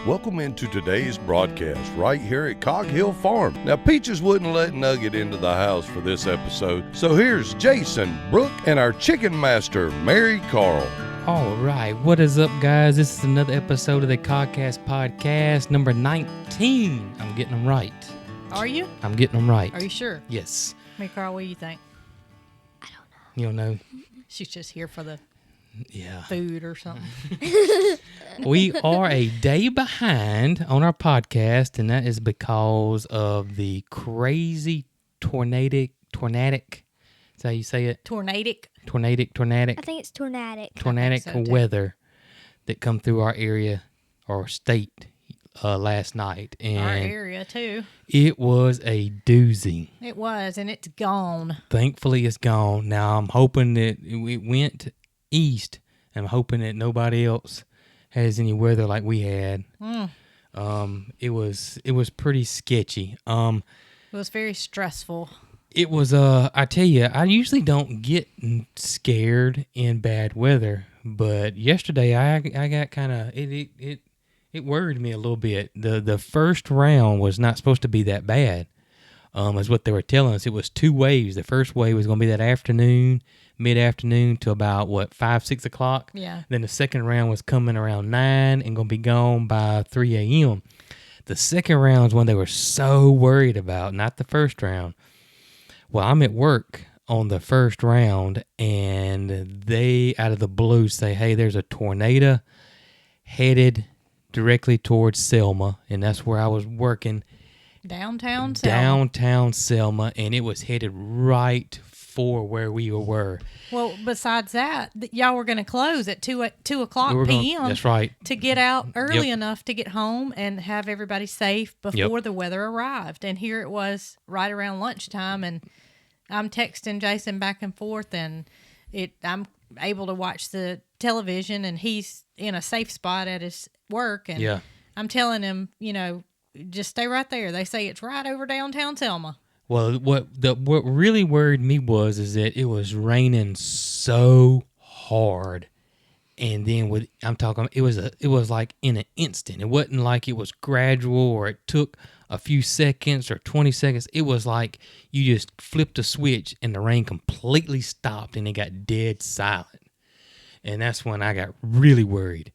Welcome into today's broadcast right here at Cog Hill Farm. Now, Peaches wouldn't let Nugget into the house for this episode, so here's Jason, Brooke, and our chicken master, Marycarl. All right, what is up, guys? This is another episode of the Cogcast podcast, number 19. I'm getting them right. Are you? I'm getting them right. Are you sure? Yes. Marycarl, what do you think? I don't know. You don't know? She's just here for the Yeah. food or something. We are a day behind on our podcast, and that is because of the crazy tornadic, is that how you say it? Tornadic. Tornadic. I think it's tornadic. Tornadic so, too. weather that come through our area or state last night. And Our area, too. it was a doozy. It was, and it's gone. Thankfully, it's gone. Now, I'm hoping that it went east. I'm hoping that nobody else has any weather like we had. It was pretty sketchy. It was very stressful. It was, I tell you, I usually don't get scared in bad weather, but yesterday I got kind of, it worried me a little bit. The first round was not supposed to be that bad, is what they were telling us. It was two waves. The first wave was going to be that afternoon, mid-afternoon to about, 5, 6 o'clock? Yeah. Then the second round was coming around 9 and going to be gone by 3 a.m. The second round is one they were so worried about, not the first round. Well, I'm at work on the first round, and they, out of the blue, say, hey, there's a tornado headed directly towards Selma, and that's where I was working. Downtown Selma. Downtown Selma, and it was headed right for where we were. Well, besides that, y'all were going to close at 2 o'clock p.m. That's right. To get out early Yep. enough to get home and have everybody safe before the weather arrived. And here it was right around lunchtime, and I'm texting Jason back and forth, and I'm able to watch the television, and he's in a safe spot at his work, and I'm telling him, just stay right there. They say it's right over downtown Selma. Well, what really worried me is that it was raining so hard, and then it was like in an instant. It wasn't like it was gradual or it took a few seconds or 20 seconds. It was like you just flipped a switch and the rain completely stopped and it got dead silent, and that's when I got really worried.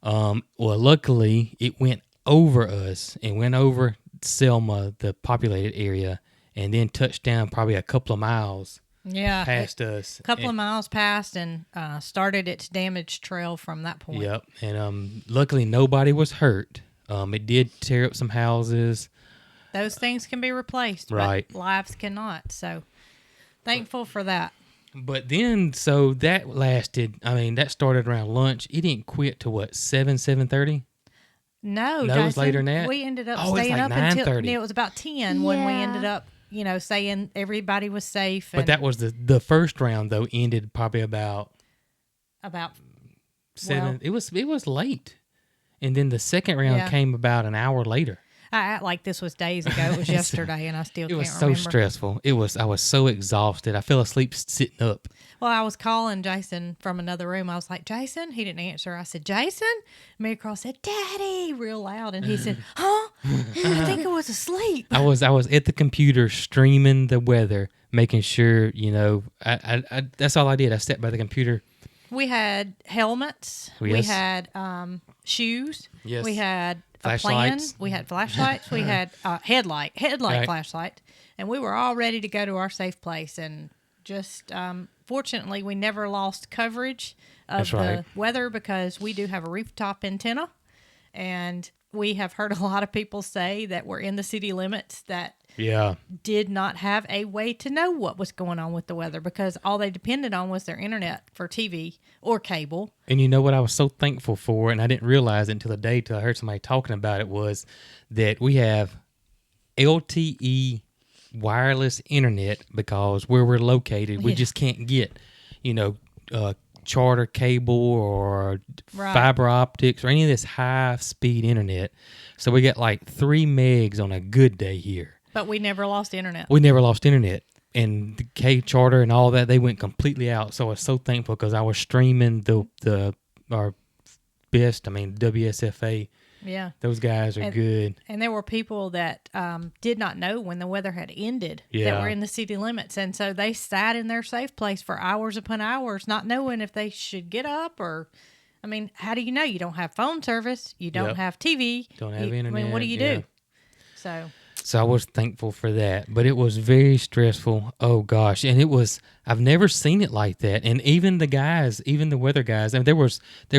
Well, luckily it went over us and went over Selma, the populated area, and then touched down probably a couple of miles past us. A couple of miles past and started its damage trail from that point. Yep, and luckily nobody was hurt. It did tear up some houses. Those things can be replaced, right? But lives cannot. So thankful for that. But then, so that lasted, that started around lunch. It didn't quit to 7:30? No, it was later than that? We ended up it's staying like up until 9:30. it was about 10 when we ended up, saying everybody was safe. But that was the first round, though, ended probably about 7. It was late. And then the second round came about an hour later. I act like this was days ago. It was yesterday, and I still can't remember. It was so stressful. I was so exhausted. I fell asleep sitting up. Well, I was calling Jason from another room. I was like, Jason? He didn't answer. I said, Jason? Marycarl said, Daddy, real loud. And he said, huh? I think I was asleep. I was at the computer streaming the weather, making sure, I that's all I did. I sat by the computer. We had helmets. Yes. We had shoes. Yes. We had flashlights. a plan. We had flashlights. We had headlight Right. flashlight. And we were all ready to go to our safe place. And just fortunately, we never lost coverage of the weather because we do have a rooftop antenna. And we have heard a lot of people say that we're in the city limits that did not have a way to know what was going on with the weather because all they depended on was their internet for TV or cable. And you know what I was so thankful for, and I didn't realize it until the day till I heard somebody talking about it, was that we have LTE wireless internet because where we're located, we just can't get, charter cable or fiber optics or any of this high-speed internet. So we got like 3 megs on a good day here. But we never lost internet. We never lost internet. And the K-Charter and all that, they went completely out. So I was so thankful because I was streaming our best. I mean, WSFA. Yeah. Those guys are good. And there were people that did not know when the weather had ended that were in the city limits. And so they sat in their safe place for hours upon hours, not knowing if they should get up or, I mean, how do you know? You don't have phone service. You don't have TV. Don't have internet. I mean, what do you do? So I was thankful for that, but it was very stressful. Oh gosh. And I've never seen it like that. And even the guys, even the weather guys, I mean, there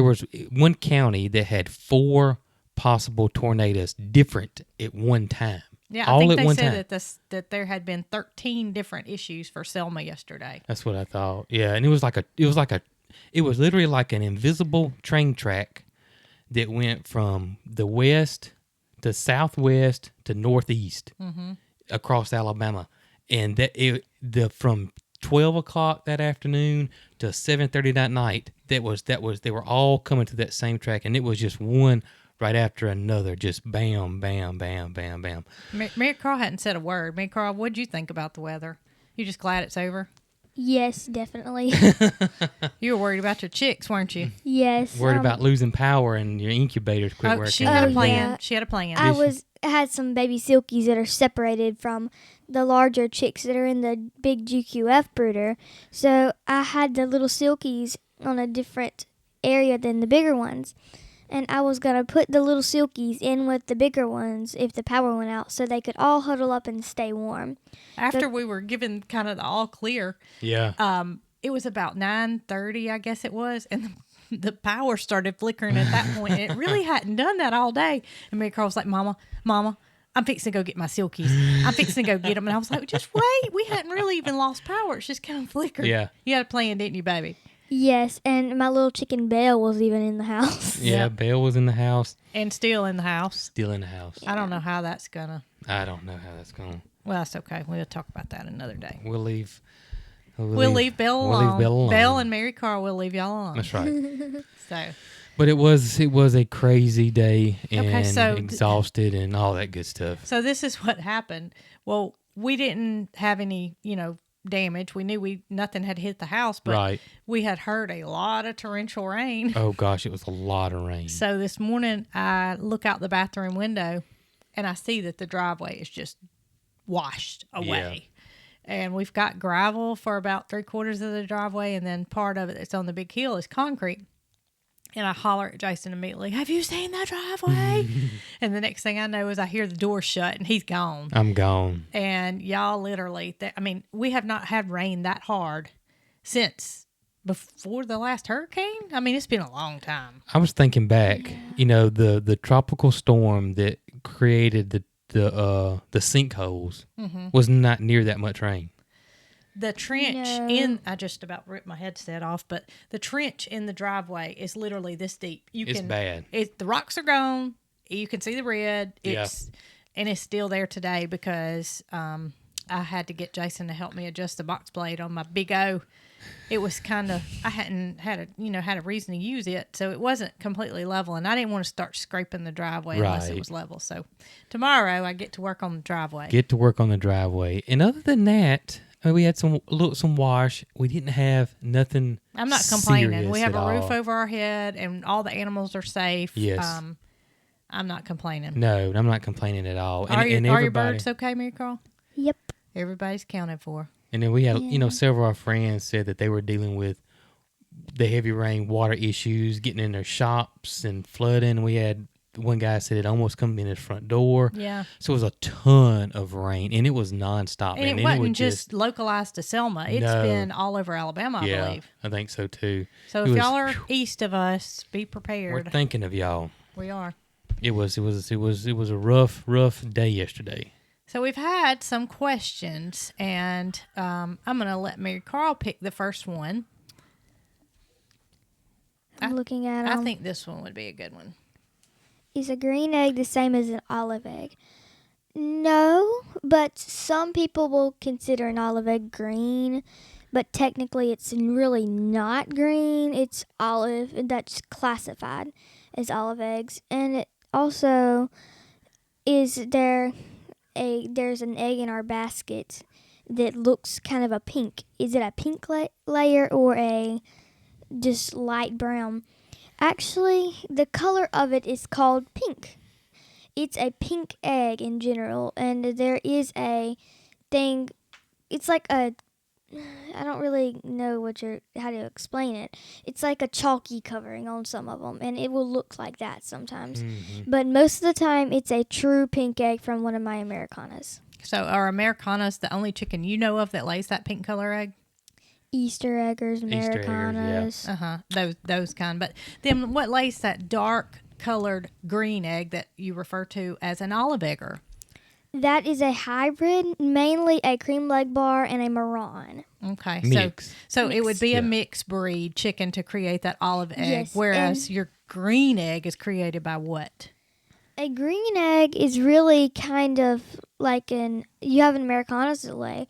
was one county that had 4 possible tornadoes different at one time. Yeah, I think they said that there had been 13 different issues for Selma yesterday. That's what I thought. Yeah, and it was literally like an invisible train track that went from the west to southwest to northeast across Alabama, and from 12 o'clock that afternoon to 7:30 that night. They were all coming to that same track, and it was just one right after another, just bam, bam, bam, bam, bam. Marycarl hadn't said a word. Marycarl, what did you think about the weather? You just glad it's over? Yes, definitely. You were worried about your chicks, weren't you? Yes. Worried about losing power and your incubators quit working. She had a plan. Yeah. She had a plan. I had some baby silkies that are separated from the larger chicks that are in the big GQF brooder. So I had the little silkies on a different area than the bigger ones. And I was going to put the little silkies in with the bigger ones if the power went out so they could all huddle up and stay warm. After we were given kind of the all clear, it was about 9:30, I guess it was, and the power started flickering at that point. And it really hadn't done that all day. And Marycarl was like, Mama, I'm fixing to go get my silkies. I'm fixing to go get them. And I was like, just wait. We hadn't really even lost power. It's just kind of flickered. Yeah. You had a plan, didn't you, baby? Yes, and my little chicken Belle was even in the house. Yeah, Belle was in the house. And still in the house. Still in the house. I don't know how that's going to. I don't know how that's going. Well, that's okay. We'll talk about that another day. We'll leave Belle alone. Leave Belle alone. Belle and Marycarl will leave y'all alone. That's right. So. But it was a crazy day and so exhausted and all that good stuff. So this is what happened. Well, we didn't have any, damage. We knew nothing had hit the house, but we had heard a lot of torrential rain. Oh gosh, it was a lot of rain. So this morning I look out the bathroom window and I see that the driveway is just washed away. Yeah. And we've got gravel for about 3/4 of the driveway, and then part of it that's on the big hill is concrete. And I holler at Jason immediately, have you seen the driveway? And the next thing I know is I hear the door shut and he's gone. I'm gone. And y'all literally, we have not had rain that hard since before the last hurricane. I mean, it's been a long time. I was thinking back, the tropical storm that created the sinkholes was not near that much rain. The trench I just about ripped my headset off, but the trench in the driveway is literally this deep. It's bad. The rocks are gone. You can see the red. And it's still there today because I had to get Jason to help me adjust the box blade on my Big O. It was kind of, I hadn't had a reason to use it, so it wasn't completely level, and I didn't want to start scraping the driveway unless it was level. So tomorrow I get to work on the driveway. And other than that, we had some wash. We didn't have nothing. I'm not complaining. We have a roof over our head, and all the animals are safe. Yes. I'm not complaining. No, I'm not complaining at all. Are your birds okay, Marycarl? Yep. Everybody's counted for. And then we had, several of our friends said that they were dealing with the heavy rain, water issues, getting in their shops and flooding. We had one guy said it almost come in his front door. Yeah. So it was a ton of rain, and it was nonstop. And it wasn't just localized to Selma. It's been all over Alabama, I believe. I think so too. So if y'all are east of us, be prepared. We're thinking of y'all. We are. It was a rough day yesterday. So we've had some questions, and I'm going to let Marycarl pick the first one. I'm looking at I think this one would be a good one. Is a green egg the same as an olive egg? No, but some people will consider an olive egg green, but technically it's really not green. It's olive, and that's classified as olive eggs. And it also there's an egg in our basket that looks kind of a pink. Is it a pink layer or a just light brown? Actually, the color of it is called pink. It's a pink egg in general, and there is a thing. It's like a. I don't really know how to explain it. It's like a chalky covering on some of them, and it will look like that sometimes. But most of the time, it's a true pink egg from one of my Americanas. So are Americanas the only chicken you know of that lays that pink color egg? Easter eggers, Americanas. Those kind. But then what lays that dark colored green egg that you refer to as an olive egger? That is a hybrid, mainly a cream leg bar and a Marron. Okay. So it would be a mixed breed chicken to create that olive egg, whereas your green egg is created by what? A green egg is really kind of like you have an Americanas that lay.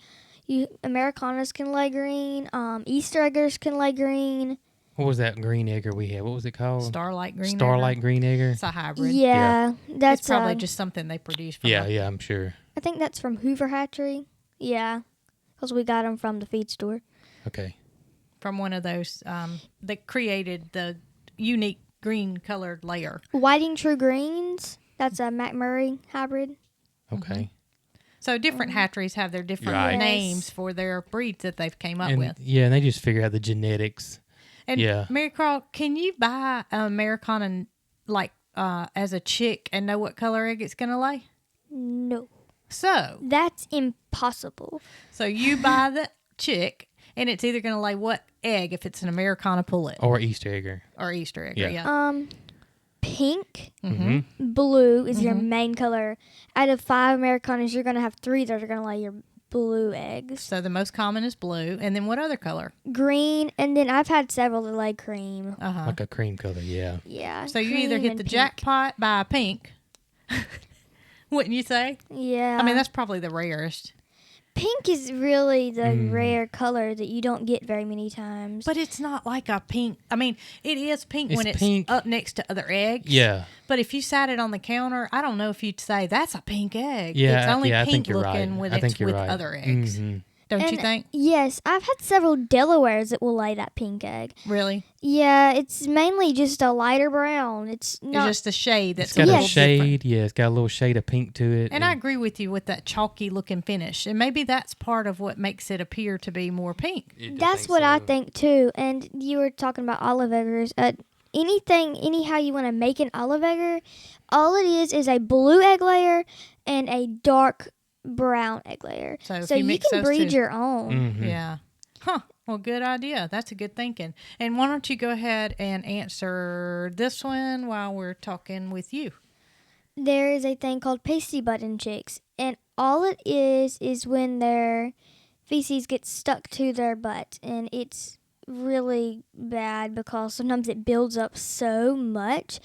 Americanas can lay green. Easter eggers can lay green. What was that green egger we had? What was it called? Starlight green egger. Starlight green egger. It's a hybrid. Yeah. That's it's probably just something they produce from. Yeah, I'm sure. I think that's from Hoover Hatchery. Yeah, because we got them from the feed store. Okay. From one of those that created the unique green colored layer. Whiting True Greens. That's a McMurray hybrid. Okay. So different hatcheries have their different names for their breeds that they've came up with. Yeah, and they just figure out the genetics. And Marycarl, can you buy an Americana like as a chick and know what color egg it's going to lay? No. So that's impossible. So you buy the chick, and it's either going to lay what egg if it's an Americana pullet or Easter egger Yeah. Pink, blue is your main color. Out of 5 Americanas, you're going to have 3 that are going to lay your blue eggs. So the most common is blue, and then what other color? Green, and then I've had several that lay cream. Like a cream color, yeah. Yeah. So you either hit the jackpot by a pink, wouldn't you say? Yeah. I mean, that's probably the rarest. Pink is really the rare color that you don't get very many times. But it's not like a pink. I mean, it is pink when it's pink. Up next to other eggs. Yeah. But if you sat it on the counter, I don't know if you'd say that's a pink egg. Yeah, it's only I pink think you're looking right. when I think it's you're with right. other eggs. Don't you think? Yes, I've had several Delawares that will lay that pink egg. Really? Yeah, it's mainly just a lighter brown. It's not just a shade that's it's got a a shade. different. Yeah, it's got a little shade of pink to it. And I agree with you with that chalky looking finish. And maybe that's part of what makes it appear to be more pink. That's what I think too. And you were talking about olive eggers. Anyhow you want to make an olive egger, all it is a blue egg layer and a dark brown egg layer. So you can breed your own. Yeah. Huh. Well, good idea. That's a good thinking. And why don't you go ahead and answer this one while we're talking with you? There is a thing called pasty button chicks, and all it is when their feces gets stuck to their butt, and it's really bad because sometimes it builds up so much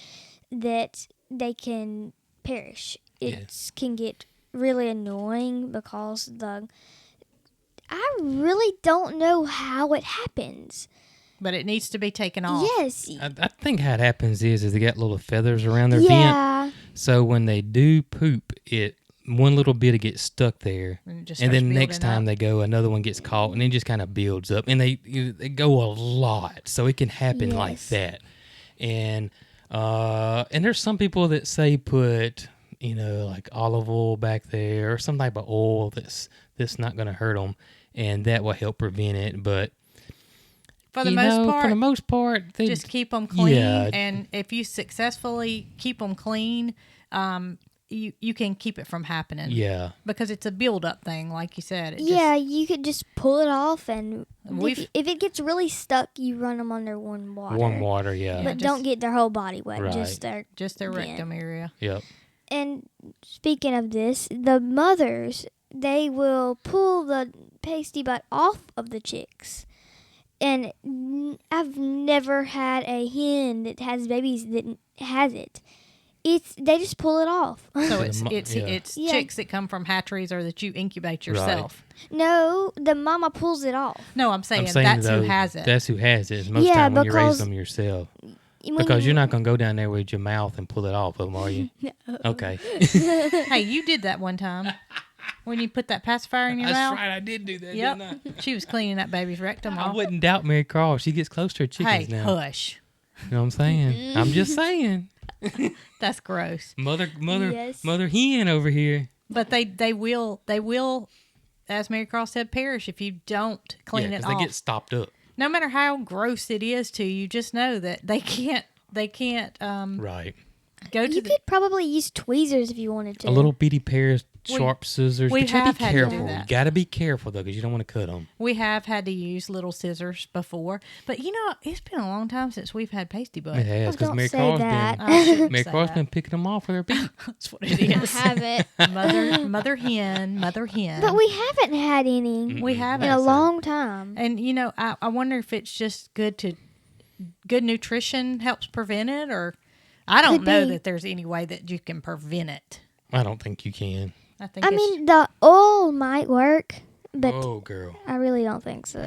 that they can perish. It can get really annoying because I really don't know how it happens. But it needs to be taken off. Yes. I think how it happens is they got little feathers around their vent. So when they do poop, one little bit gets stuck there, and then next time they go, another one gets caught, and it just kind of builds up, and they go a lot, so it can happen like that. And there's some people that say put like olive oil back there or some type of oil that's not going to hurt them, and that will help prevent it. But for the most part, they just keep them clean. Yeah. And if you successfully keep them clean, you can keep it from happening. Yeah. Because it's a build-up thing, like you said. You could just pull it off, and if it gets really stuck, you run them under warm water. Warm water, yeah. But don't get their whole body wet, right. just their rectum area. Yep. And speaking of this, the mothers, they will pull the pasty butt off of the chicks. And I've never had a hen that has babies that has it. They just pull it off. So it's chicks that come from hatcheries or that you incubate yourself. Right. No, the mama pulls it off. No, I'm saying that's who has it. That's who has it. Most time when you raise them yourself. Because you're not going to go down there with your mouth and pull it off of them, are you? No. Okay. Hey, you did that one time. When you put that pacifier in your mouth. That's right, I did do that, yep. didn't I? She was cleaning that baby's rectum off. I wouldn't doubt Marycarl. She gets close to her chickens now. Hush. You know what I'm saying? I'm just saying. That's gross. Mother Yes. mother hen over here. But they will, as Marycarl said, perish if you don't clean it 'cause off. they get stopped up. No matter how gross it is to you, just know that they can't Right. go to You the. could probably use tweezers if you wanted to. A little bitty pair of We- sharp scissors. we But you gotta have be had to do careful. that. You gotta be careful though, because you don't want to cut them. We have had to use little scissors before, but it's been a long time since we've had pasty butt. It has, Oh, because don't Mary say Carl's that. been I shouldn't say Marycarl's that. been picking them off with her beak. That's what it I is. haven't. mother hen. But we haven't had any We in haven't. a long time. And I wonder if it's just good nutrition helps prevent it, or I don't Could know be. that there's any way that you can prevent it. I don't think you can. I think I mean, the oil might work, but Oh, girl. I really don't think so.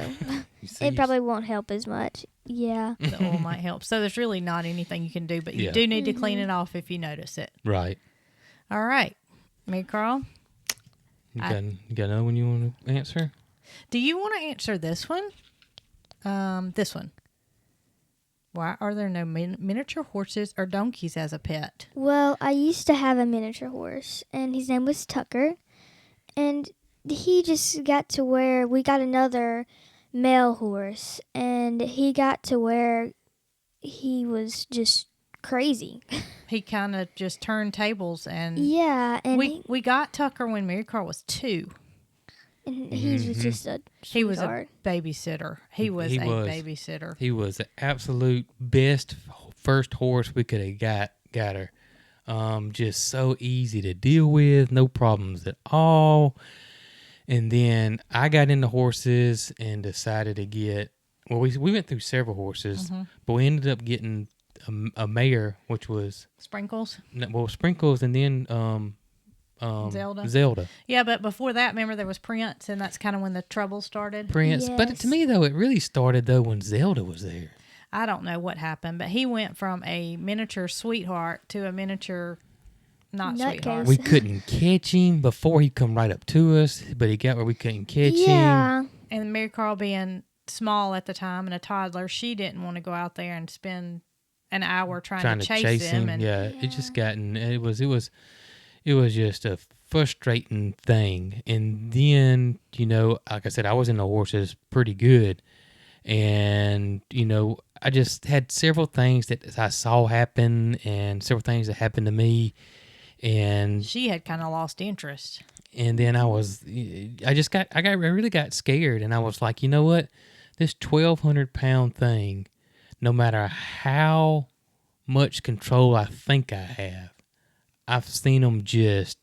You see, It probably won't help as much. Yeah. the oil might help. So there's really not anything you can do, but you Yeah. do need to clean it off if you notice it. Right. All right, Marycarl, You got another one you want to answer? do you want to answer this one? This one. Why are there no miniature horses or donkeys as a pet? Well, I used to have a miniature horse, and his name was Tucker. And he just got to where we got another male horse, and he got to where he was just crazy. He kind of just turned tables, and Yeah, and we got Tucker when Marycarl was 2. he was just a He was a sweetheart. babysitter. He was He a was. babysitter. He was the absolute best first horse we could have got her. Just so easy to deal with, no problems at all. And then I got into horses and decided to get. Well, we went through several horses, but we ended up getting a mare, which was Sprinkles. Sprinkles, and then Zelda. Yeah, but before that, remember there was Prince, and that's kind of when the trouble started. Prince. But Yes. to me though, it really started though when Zelda was there. I don't know what happened, but he went from a miniature sweetheart to a miniature not Nutcase. sweetheart. We couldn't catch him before he'd come right up to us, but he got where we couldn't catch him. Yeah. And Marycarl being small at the time and a toddler, she didn't want to go out there and spend an hour trying to chase him. And Yeah, it just it was just a frustrating thing. And then, like I said, I was in the horses pretty good. And, I just had several things that I saw happen and several things that happened to me. And she had kind of lost interest. then I really got scared. And I was like, you know what? This 1,200-pound thing, no matter how much control I think I have, I've seen them just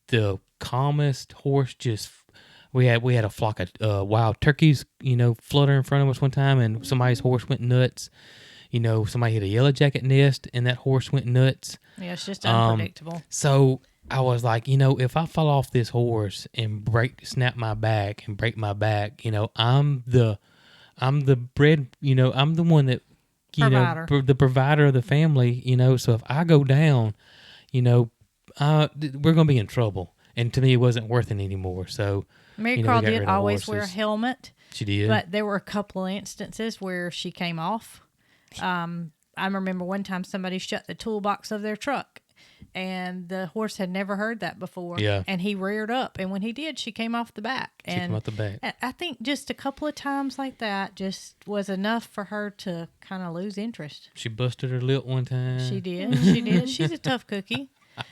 the calmest horse. We had a flock of wild turkeys, flutter in front of us one time, and somebody's horse went nuts. Somebody hit a yellow jacket nest, and that horse went nuts. Yeah, it's just unpredictable. So I was like, if I fall off this horse and snap my back and break my back, I'm the bread, I'm the one that, Provider. The provider of the family, so if I go down, we're going to be in trouble. And to me, it wasn't worth it anymore. So Marycarl we got rid did of always wear a horses. helmet, She did. but there were a couple of instances where she came off. I remember one time somebody shut the toolbox of their truck, and the horse had never heard that before. Yeah. And he reared up, and when he did, she came off the back. She came off the back. I think just a couple of times like that just was enough for her to kind of lose interest. She busted her lip one time. She did. She did. She's a tough cookie.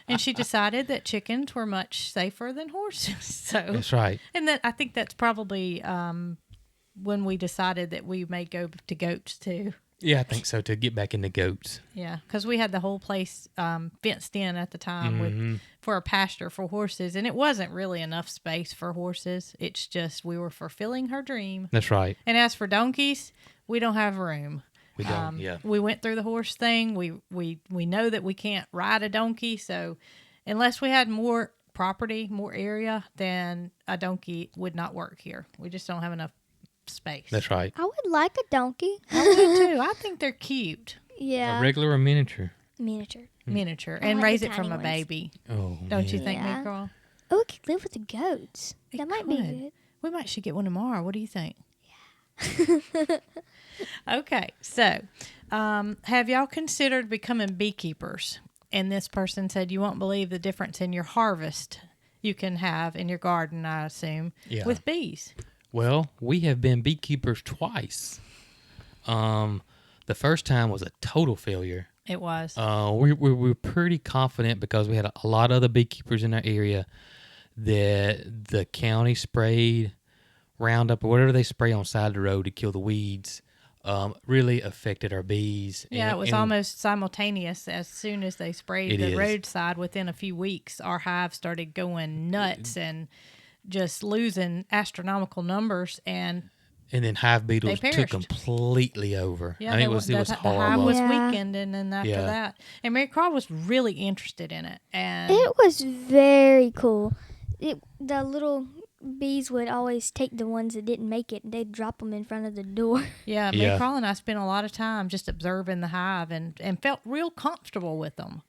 And she decided that chickens were much safer than horses. So That's right. And I think that's probably when we decided that we may go to goats too. Yeah, I think so, to get back into goats. Yeah, because we had the whole place fenced in at the time for a pasture for horses, and it wasn't really enough space for horses. It's just we were fulfilling her dream. That's right. And as for donkeys, we don't have room. We don't, yeah. We went through the horse thing. We know that we can't ride a donkey, so unless we had more property, more area, then a donkey would not work here. We just don't have enough space. That's right. I would like a donkey. I would too. I think they're cute. Yeah. A regular or miniature? Miniature. Miniature. I and like raise the it from tiny a ones. baby. Oh, Don't you man. think, Yeah. Marycarl? Oh, it could live with the goats. It That might be could. good. We might should get one tomorrow. What do you think? Okay, so have y'all considered becoming beekeepers? And this person said, you won't believe the difference in your harvest you can have in your garden, I assume, with bees. Well, we have been beekeepers twice. The first time was a total failure. It was. We were pretty confident because we had a lot of other beekeepers in our area that the county sprayed Roundup or whatever they spray on the side of the road to kill the weeds. Really affected our bees. Yeah, it was almost simultaneous. As soon as they sprayed the roadside, within a few weeks, our hive started going nuts and just losing astronomical numbers. And then hive beetles took completely over. Yeah, I mean, it was horrible. The hive was weakened, and then after that, and Marycarl was really interested in it. And it was very cool. The little bees would always take the ones that didn't make it, and they'd drop them in front of the door. Yeah, Marycarl and I spent a lot of time just observing the hive and felt real comfortable with them.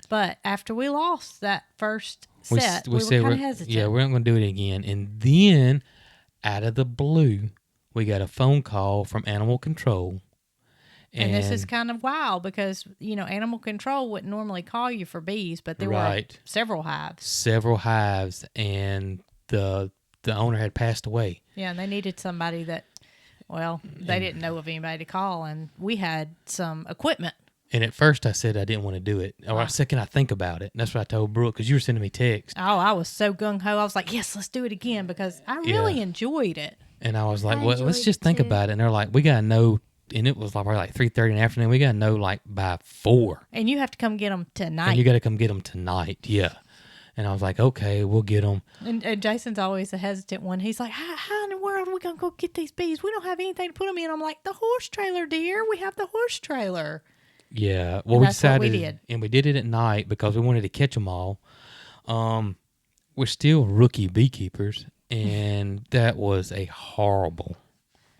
But after we lost that first set, we were kind of hesitant. Yeah, we're not going to do it again. And then, out of the blue, we got a phone call from animal control. And this is kind of wild because, animal control wouldn't normally call you for bees, but there were several hives. Several hives, and the owner had passed away. Yeah, and they needed somebody that, they didn't know of anybody to call, and we had some equipment. And at first I said I didn't want to do it. Or I said, can I think about it? And that's what I told Brooke, because you were sending me texts. Oh, I was so gung-ho. I was like, yes, let's do it again, because I really enjoyed it. And I was like, well, let's just think about it. And they're like, we got to know. And it was probably like 3:30 in the afternoon. We got to know by 4. And you have to come get them tonight. And you got to come get them tonight. Yeah. And I was like, okay, we'll get them. And Jason's always a hesitant one. He's like, how in the world are we going to go get these bees? We don't have anything to put them in. I'm like, the horse trailer, dear. We have the horse trailer. Yeah. Well, we decided, what we did. And we did it at night because we wanted to catch them all. We're still rookie beekeepers, and that was a horrible.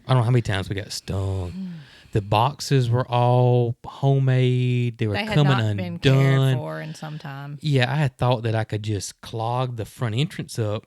I don't know how many times we got stung. The boxes were all homemade. They were coming undone. They had not been cared for in some time. Yeah, I had thought that I could just clog the front entrance up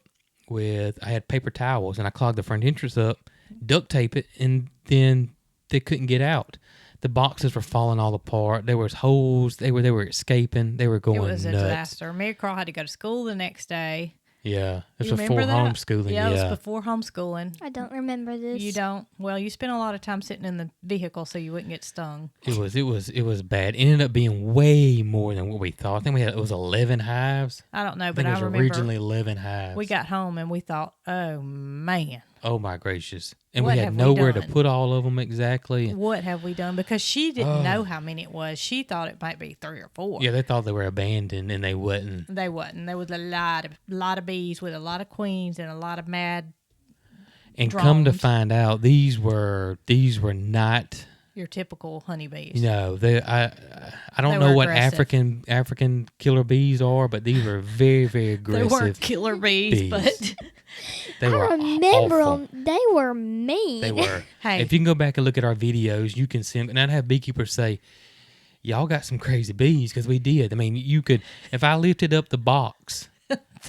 I had paper towels, and I clogged the front entrance up, duct tape it, and then they couldn't get out. The boxes were falling all apart. There was holes. They were escaping. They were going nuts. It was a disaster. Marycarl had to go to school the next day. Yeah, it was before homeschooling. Yeah, it was before homeschooling. I don't remember this. You don't? Well, you spent a lot of time sitting in the vehicle so you wouldn't get stung. It was bad. It ended up being way more than what we thought. I think it was 11 hives. I don't know, but I remember originally 11 hives. We got home and we thought, oh man. Oh my gracious. And we had nowhere to put all of them exactly. What have we done? Because she didn't know how many it was. She thought it might be 3 or 4. Yeah, they thought they were abandoned, and they wasn't. They wasn't. There was a lot of bees with a lot of queens and a lot of mad and drones. Come to find out, these were not your typical honeybees. No, I don't know what aggressive. African killer bees are, but these were very, very aggressive. They weren't killer bees. But I remember them. They were mean. They were. Hey, if you can go back and look at our videos, you can see them. And I'd have beekeepers say, y'all got some crazy bees, because we did. I mean, you could, if I lifted up the box,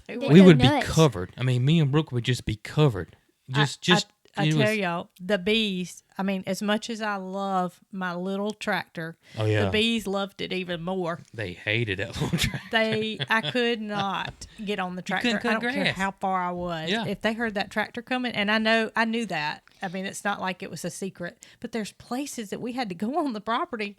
we would be covered. I mean, me and Brooke would just be covered. I tell y'all, the bees, I mean, as much as I love my little tractor, the bees loved it even more. They hated that little tractor. I could not get on the tractor. I don't care how far I was. Yeah. If they heard that tractor coming, and I knew that. I mean, it's not like it was a secret, but there's places that we had to go on the property,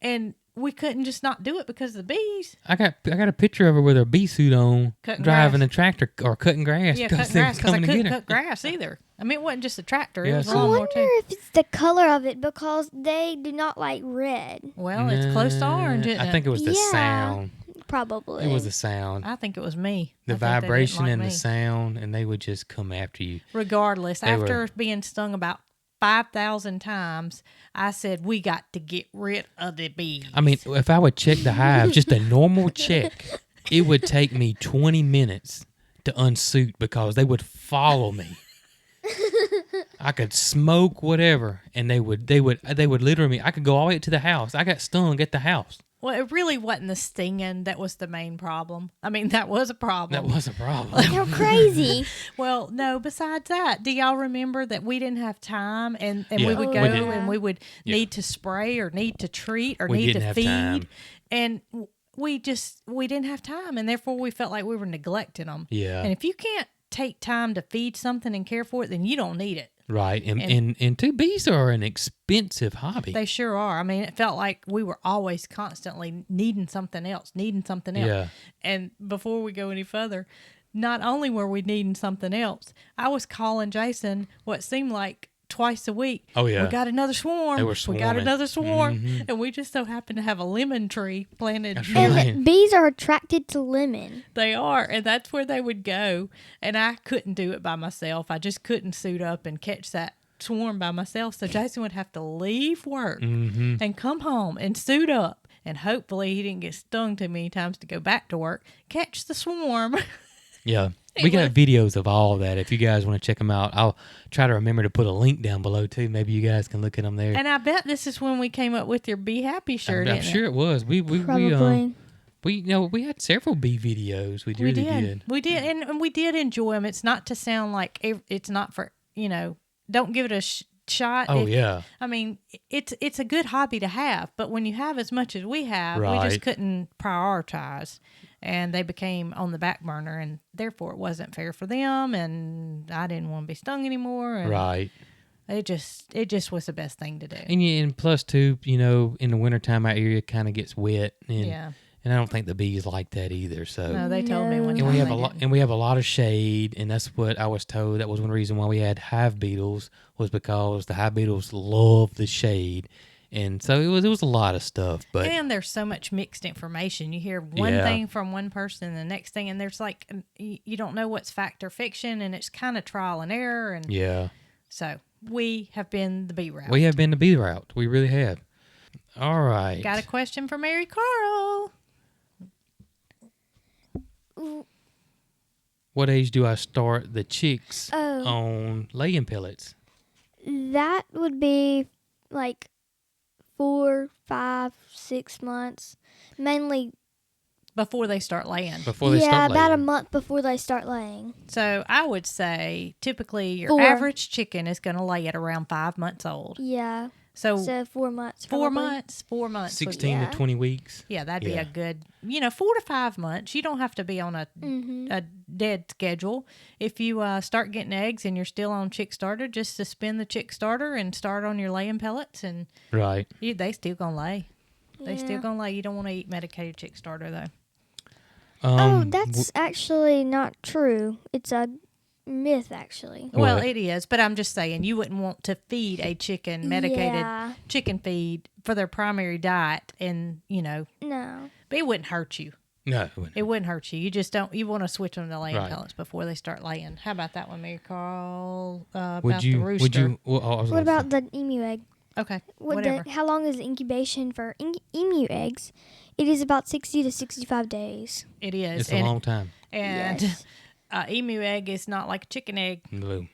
and we couldn't just not do it because of the bees. I got a picture of her with her bee suit on, driving a tractor or cutting grass. Yeah, cutting grass, because I couldn't cut grass either. I mean, it wasn't just a tractor. It was a lawnmower too. I wonder if it's the color of it, because they do not like red. Well, it's close to orange, isn't it? I think it was the sound. Probably. It was the sound. I think it was me. The vibration and the sound, and they would just come after you. Regardless, after being stung about 5,000 times, I said, we got to get rid of the bees. I mean, if I would check the hive, just a normal check, it would take me 20 minutes to unsuit, because they would follow me. I could smoke whatever, and they would literally. I could go all the way to the house. I got stung at the house. Well, it really wasn't the stinging that was the main problem. I mean, that was a problem. That was a problem. How crazy. Well, no, besides that, do y'all remember that we didn't have time and Yeah, we would we go did. and we would Yeah. need to spray or need to treat or We need didn't to have feed. time. And we didn't have time. And therefore, we felt like we were neglecting them. Yeah. And if you can't take time to feed something and care for it, then you don't need it. Right. And two, bees are an expensive hobby. They sure are. I mean, it felt like we were always constantly needing something else. Yeah. And before we go any further, not only were we needing something else, I was calling Jason what seemed like twice a week. Oh, yeah. We got another swarm. They were We got swarming. another swarm. Mhm. And we just so happened to have a lemon tree planted. That's near- right. And bees are attracted to lemon. They are. And that's where they would go. And I couldn't do it by myself. I just couldn't suit up and catch that swarm by myself. So Jason would have to leave work and come home and suit up. And hopefully he didn't get stung too many times to go back to work, catch the swarm. Yeah. We got videos of all of that. If you guys want to check them out, I'll try to remember to put a link down below too. Maybe you guys can look at them there. And I bet this is when we came up with your Be Happy shirt. I'm sure it was. Probably. We had several bee videos. We really did. We did, and we did enjoy them. It's not to sound like it's not for, don't give it a shot. Oh, yeah. I mean, it's a good hobby to have, but when you have as much as we have, we Right. just couldn't prioritize, and they became on the back burner, and therefore it wasn't fair for them, and I didn't want to be stung anymore. And Right. It just was the best thing to do. And plus too, in the wintertime, our area kind of gets wet. And, Yeah. And I don't think the bees like that either. So. No, they told me one No. And time we have they a lot, didn't. and we have a lot of shade, and that's what I was told. That was one reason why we had hive beetles, was because the hive beetles love the shade, and so it was a lot of stuff. But And there's so much mixed information. You hear one Yeah. thing from one person, and the next thing, and there's like you don't know what's fact or fiction, and it's kind of trial and error. And yeah, so we have been the bee route. we have been the bee route. We really have. All right. Got a question for Marycarl. What age do I start the chicks Oh. on laying pellets? That would be like 4, 5, 6 months. Mainly, Before they start laying. Before they start about a laying? month before they start laying. So I would say typically your 4. average chicken is going to lay at around 5 months old. Yeah. So, So 4 months. 4 probably. months. 4 months. 16 yeah. to 20 weeks. Yeah, that'd be Yeah. a good, 4 to 5 months. You don't have to be on a dead schedule. If you start getting eggs and you're still on chick starter, just suspend the chick starter and start on your laying pellets, and Right. they still gonna lay. They still Yeah. gonna lay. You don't want to eat medicated chick starter though. Oh, that's actually not true. It's a myth, actually. Well, What? it is, but I'm just saying you wouldn't want to feed a chicken medicated Yeah. chicken feed for their primary diet, and No. but it wouldn't hurt you. No. It wouldn't hurt you. You just don't. You want to switch them to laying Right. pellets before they start laying. How about that one, Marycarl? About Would you? the rooster. Would you? Well, I was What gonna about the emu egg? Okay. Whatever. How long is the incubation for emu eggs? It is about 60 to 65 days. It is. It's a long time. And Yes. emu egg is not like a chicken egg. No.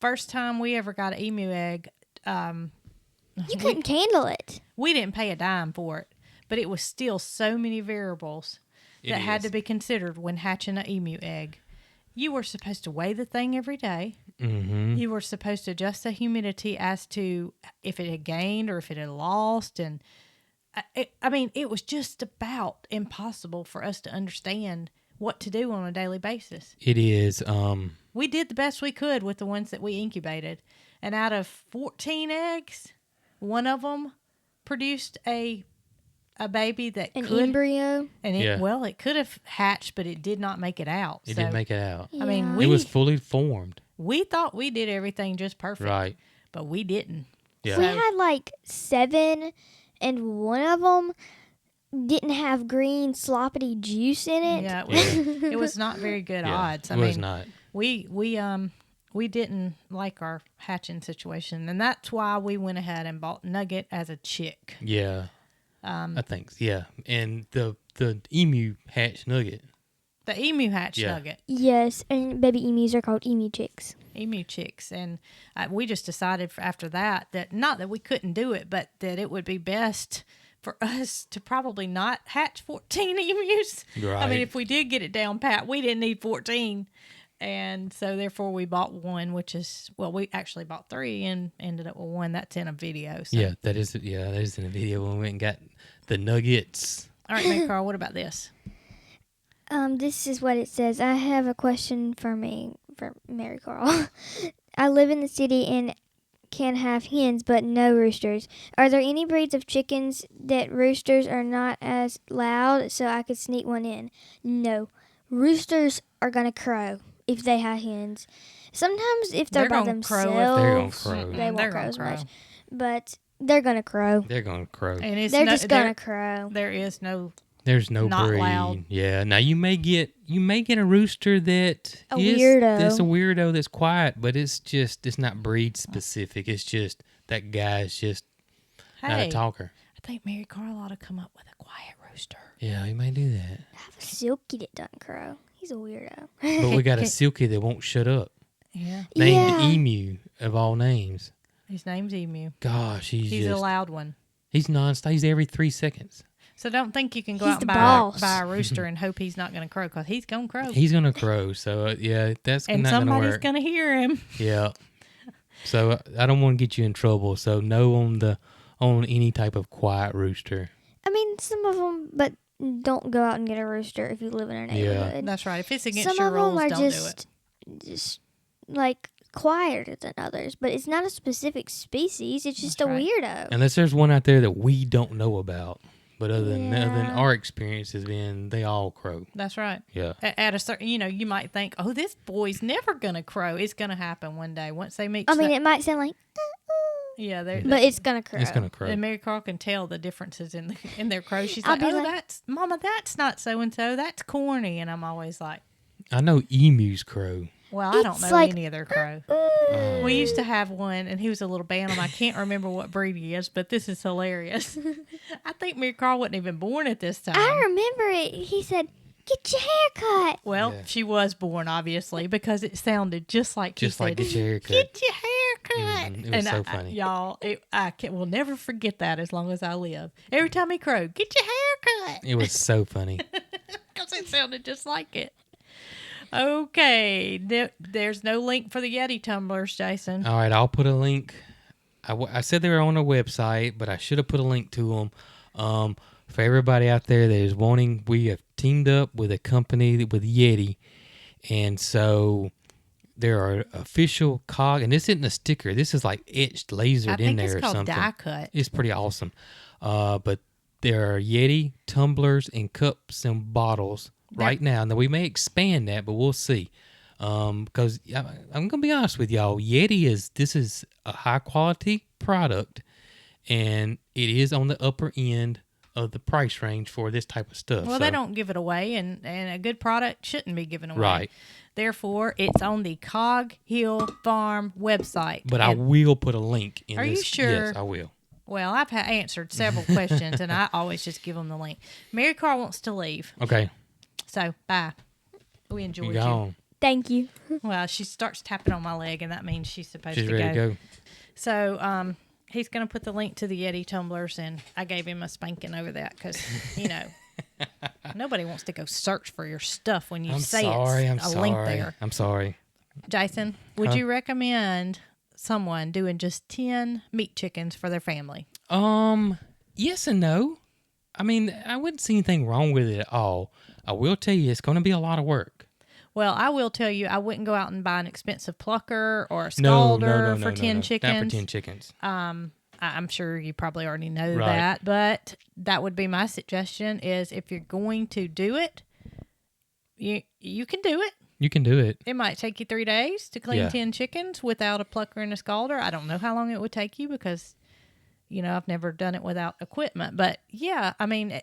First time we ever got an emu egg, You couldn't handle it. we didn't pay a dime for it, but it was still so many variables It that had is. to be considered when hatching an emu egg. You were supposed to weigh the thing every day. Mm-hmm. You were supposed to adjust the humidity as to if it had gained or if it had lost. And it was just about impossible for us to understand what to do on a daily basis. It is. We did the best we could with the ones that we incubated. And out of 14 eggs, one of them produced a baby that An could. embryo. And Yeah. it could have hatched, but it did not make it out. It So, didn't make it out. I mean, Yeah. It was fully formed. we thought we did everything just perfect. Right. But we didn't. Yeah. We had like 7, and one of them didn't have green sloppity juice in it. Yeah, it was not very good Yeah, odds. I it was mean, not. we didn't like our hatching situation, and that's why we went ahead and bought Nugget as a chick. Yeah. I think. Yeah. And the emu hatch nugget. The emu hatch Yeah. Nugget, Yes, and baby emus are called emu chicks. emu chicks, and we just decided after that not that we couldn't do it, but that it would be best for us to probably not hatch 14 emus. Right. I mean, if we did get it down pat, we didn't need 14. And so therefore we bought one, which is, well, we actually bought 3 and ended up with 1. That's in a video. So. Yeah, that is in the video when we went and got the nuggets. All right, Marycarl, what about this? This is what it says. I have a question for Marycarl. I live in the city and can have hens, but no roosters. Are there any breeds of chickens that roosters are not as loud, so I could sneak one in? No. Roosters are going to crow if they have hens. Sometimes if they're by themselves, they're gonna crow. They won't crow as much. But they're going to crow. They're going to crow. And they're just going to crow. There's no not breed. Loud. Yeah. Now you may get a rooster that's a weirdo that's quiet, but it's not breed specific. It's just that guy's just not a talker. I think Marycarl ought to come up with a quiet rooster. Yeah, he may do that. I have a Silky that doesn't crow. He's a weirdo. But we got a Silky that won't shut up. Yeah. Named Emu of all names. His name's Emu. Gosh, he's a loud one. He's nonstop. He's every 3 seconds. So don't think you can go out and buy a rooster and hope he's not going to crow, because he's going to crow. He's going to crow. So, that's not going to work. And somebody's going to hear him. Yeah. So, I don't want to get you in trouble. So, no on any type of quiet rooster. I mean, some of them, but don't go out and get a rooster if you live in a neighborhood. Yeah. That's right. If it's against some your of rules, them are don't do it. Just like quieter than others, but it's not a specific species. It's just a weirdo. Unless there's one out there that we don't know about. But other than our experience has been, they all crow. That's right. Yeah. At a certain, you might think, oh, this boy's never gonna crow. It's gonna happen one day once they meet. I mean, it might sound like, yeah, but it's gonna crow. It's gonna crow. And Marycarl can tell the differences in their crow. She's like, that's Mama, that's not so and so. That's corny. And I'm always like, I know emus crow. Well, I don't know any of their crow. We used to have one, and he was a little bantam. I can't remember what breed he is, but this is hilarious. I think Marycarl wasn't even born at this time. I remember it. He said, "Get your hair cut." Well, she was born, obviously, because it sounded just like he said, "Get your hair cut." Get your hair cut. It was so funny, y'all. Will never forget that as long as I live. Every time he crowed, "Get your hair cut." It was so funny because it sounded just like it. Okay, there's no link for the Yeti tumblers, Jason. All right, I'll put a link. I said they were on our website, but I should have put a link to them. For everybody out there that is wanting, we have teamed up with a company with Yeti, and so there are official Cog, and this isn't a sticker. This is like etched, lasered in there or something. I think it's called die cut. It's pretty awesome. But there are Yeti tumblers and cups and bottles right now. Now, we may expand that, but we'll see. Because I'm going to be honest with y'all, this is a high-quality product, and it is on the upper end of the price range for this type of stuff. Well, they don't give it away, and a good product shouldn't be given away. Right. Therefore, it's on the Cog Hill Farm website. But I will put a link in this. Are you sure? Yes, I will. Well, I've answered several questions, and I always just give them the link. Marycarl wants to leave. Okay. So, bye. We enjoyed you. Gone. Thank you. Well, she starts tapping on my leg, and that means she's supposed to go. She's ready to go. So, he's going to put the link to the Yeti tumblers, and I gave him a spanking over that because, nobody wants to go search for your stuff when you link there. I'm sorry. Jason, would you recommend someone doing just 10 meat chickens for their family? Yes and no. I mean, I wouldn't see anything wrong with it at all. I will tell you, it's going to be a lot of work. Well, I will tell you, I wouldn't go out and buy an expensive plucker or a scalder for 10 chickens. Not for 10 chickens. I'm sure you probably already know that, but that would be my suggestion is if you're going to do it, you can do it. You can do it. It might take you 3 days to clean 10 chickens without a plucker and a scalder. I don't know how long it would take you because, I've never done it without equipment. But, yeah, I mean,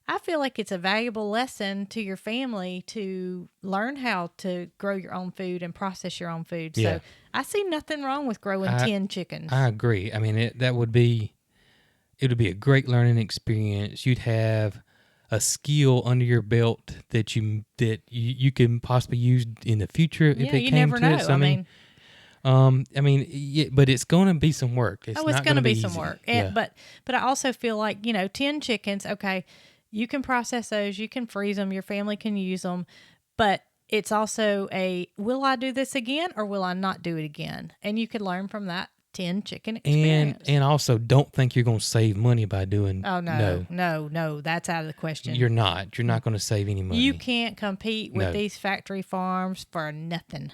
I feel like it's a valuable lesson to your family to learn how to grow your own food and process your own food. So I see nothing wrong with growing 10 chickens. I agree. I mean, it would be a great learning experience. You'd have a skill under your belt that you can possibly use in the future if it came to it. You never know. So, I mean, I mean, yeah, but it's going to be some work. It's It's not going to be easy. some work. And, Yeah. but I also feel like, 10 chickens, okay, you can process those, you can freeze them, your family can use them, but it's also will I do this again or will I not do it again? And you could learn from that 10 chicken experience. And also, don't think you're going to save money by doing. Oh, no, that's out of the question. You're not. You're not going to save any money. You can't compete with No. these factory farms for nothing.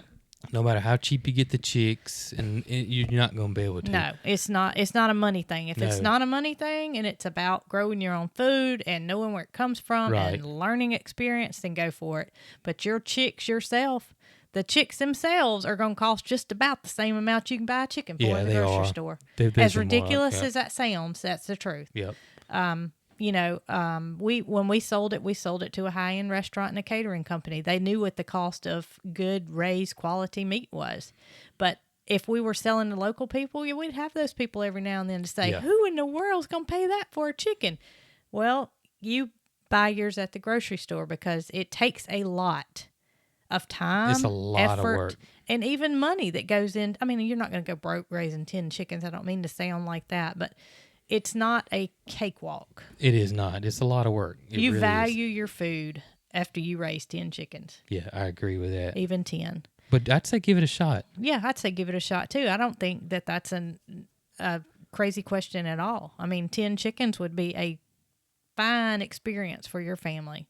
No matter how cheap you get the chicks, you're not going to be able to. No, it's not. It's not a money thing. If it's No. not a money thing and it's about growing your own food and knowing where it comes from Right. and learning experience, then go for it. But your chicks yourself, the chicks themselves are going to cost just about the same amount you can buy a chicken for Yeah, at the they grocery are. store. They're As more like ridiculous that. as that sounds, that's the truth. Yep. When we sold it to a high-end restaurant and a catering company. They knew what the cost of good raised quality meat was. But if we were selling to local people, we'd have those people every now and then to say, Yeah. who in the world's going to pay that for a chicken? Well, you buy yours at the grocery store because it takes a lot of time, It's a lot of effort, work. and even money that goes in. I mean, you're not going to go broke raising 10 chickens. I don't mean to sound like that, but it's not a cakewalk. It is not. It's a lot of work. It You really value is. your food after you raise 10 chickens, Yeah, I agree with that. even 10. But I'd say give it a shot. Yeah, I'd say give it a shot too. I don't think that that's a crazy question at all. I mean, 10 chickens would be a fine experience for your family.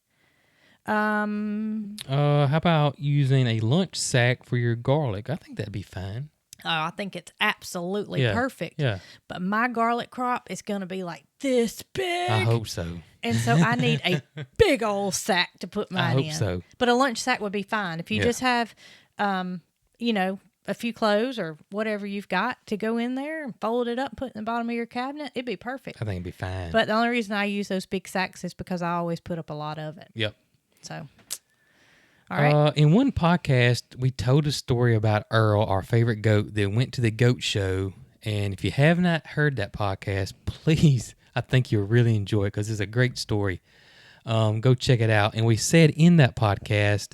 How about using a lunch sack for your garlic? I think that'd be fine. Oh, I think it's absolutely Yeah, perfect. yeah. But my garlic crop is going to be like this big. I hope so. And so I need a big old sack to put mine in. hope so. But a lunch sack would be fine. If you Yeah. just have, a few clothes or whatever you've got to go in there and fold it up and put it in the bottom of your cabinet, it'd be perfect. I think it'd be fine. But the only reason I use those big sacks is because I always put up a lot of it. Yep. So, all right. In one podcast, we told a story about Earl, our favorite goat, that went to the goat show. And if you have not heard that podcast, please, I think you'll really enjoy it because it's a great story. Go check it out. And we said in that podcast,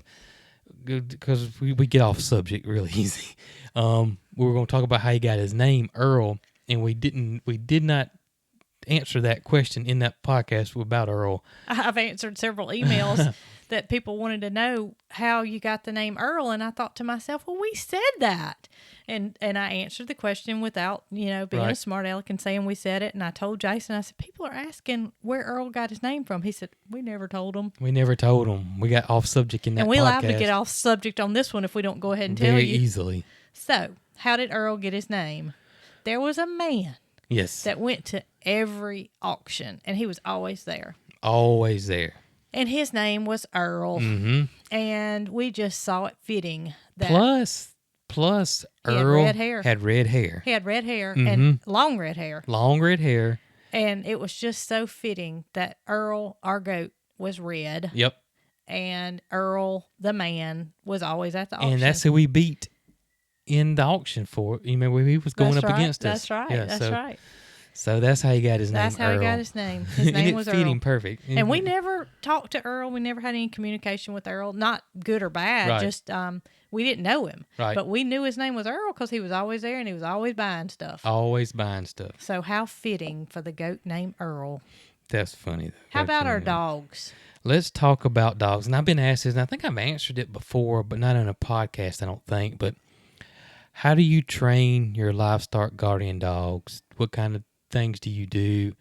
because we get off subject really easy, we were going to talk about how he got his name, Earl. And we did not answer that question in that podcast about Earl. I've answered several emails that people wanted to know how you got the name Earl, and I thought to myself, well, we said that. And I answered the question without, being Right. a smart aleck and saying we said it. And I told Jason, I said, people are asking where Earl got his name from. He said, we never told them. We never told him. We got off subject in that And we podcast. liable to get off subject on this one if we don't go ahead and tell very you. easily. So, how did Earl get his name? There was a man Yes. that went to every auction, and he was always there. Always there. And his name was Earl. Mm-hmm. And we just saw it fitting that Plus, He had Earl red hair. had red hair. he had red hair and long red hair. Long red hair. And it was just so fitting that Earl, our goat, was red. Yep. And Earl, the man, was always at the auction. And that's who we beat in the auction for. You remember he was going That's up right. against us. That's right. Yeah, That's right. So that's how he got his That's name, how Earl. he got his name. His And name it was fit Earl. him perfect. And we never talked to Earl. We never had any communication with Earl. Not good or bad. Right. Just we didn't know him. Right. But we knew his name was Earl because he was always there and he was always buying stuff. Always buying stuff. So how fitting for the goat named Earl. That's funny. Though. How about our That's funny. dogs? Let's talk about dogs. And I've been asked this, and I think I've answered it before, but not on a podcast, I don't think. But how do you train your livestock guardian dogs? What kind of things do you do?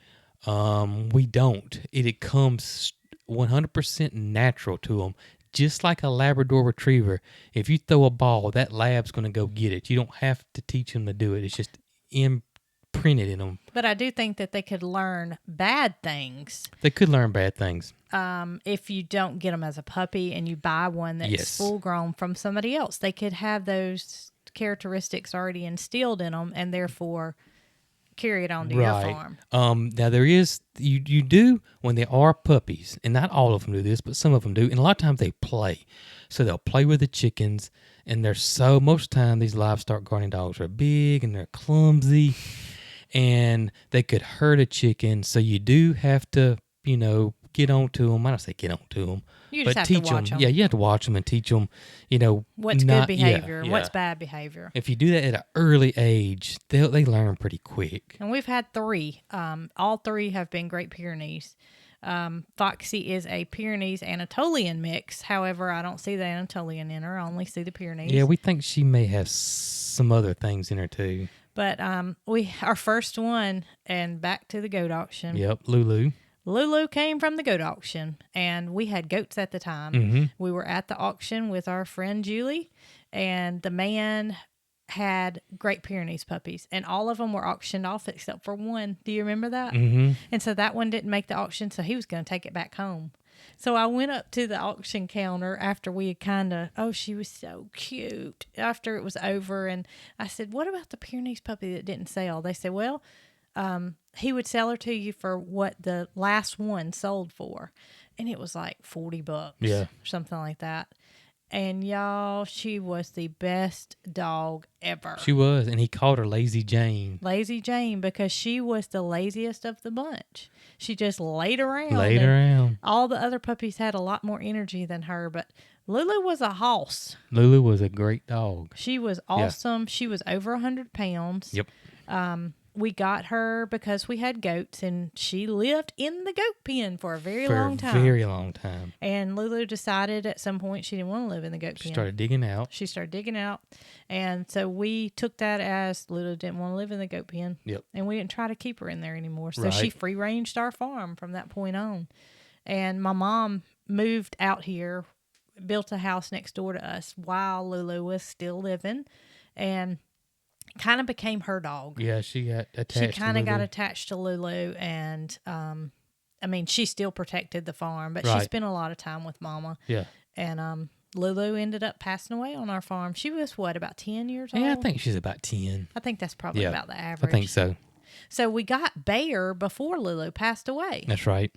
We don't. It comes 100% natural to them. Just like a Labrador Retriever. If you throw a ball, that lab's going to go get it. You don't have to teach them to do it. It's just imprinted in them. But I do think that they could learn bad things They could learn bad things. if you don't get them as a puppy and you buy one that's Yes. full grown from somebody else. They could have those characteristics already instilled in them and therefore carry it on to your farm. Now there is you do when they are puppies, and not all of them do this, but some of them do, and a lot of times they play. So they'll play with the chickens, and most of the time these livestock guardian dogs are big and they're clumsy, and they could hurt a chicken. So you do have to, get on to them. I don't say get on to them. You just but have teach to watch them. Yeah, you have to watch them and teach them, what's good behavior and what's bad behavior. If you do that at an early age, they learn pretty quick. And we've had 3. All 3 have been Great Pyrenees. Foxy is a Pyrenees Anatolian mix. However, I don't see the Anatolian in her. I only see the Pyrenees. Yeah, we think she may have some other things in her too. But our first one, and back to the goat auction. Yep, Lulu. Lulu came from the goat auction, and we had goats at the time. Mm-hmm. We were at the auction with our friend Julie, and the man had Great Pyrenees puppies, and all of them were auctioned off except for one. Do you remember that? Mm-hmm. And so that one didn't make the auction, so he was going to take it back home. So I went up to the auction counter after we had she was so cute, after it was over, and I said, what about the Pyrenees puppy that didn't sell? They said, well, he would sell her to you for what the last one sold for. And it was like $40. Yeah. Or something like that. And y'all, she was the best dog ever. She was, and he called her Lazy Jane. Lazy Jane, because she was the laziest of the bunch. She just laid around. All the other puppies had a lot more energy than her, but Lulu was a hoss. Lulu was a great dog. She was awesome. Yeah. She was over 100 pounds. Yep. We got her because we had goats, and she lived in the goat pen for a very long time. And Lulu decided at some point she didn't want to live in the goat pen. She started digging out. And so we took that as Lulu didn't want to live in the goat pen. Yep. And we didn't try to keep her in there anymore. So she free-ranged our farm from that point on. And my mom moved out here, built a house next door to us while Lulu was still living, and kind of became her dog. Yeah, she got attached. She kind of got attached to Lulu, and she still protected the farm, but she spent a lot of time with Mama. Yeah. And Lulu ended up passing away on our farm. She was about 10 years old? Yeah, I think she's about 10. I think that's probably about the average. I think so. So we got Bear before Lulu passed away. That's right.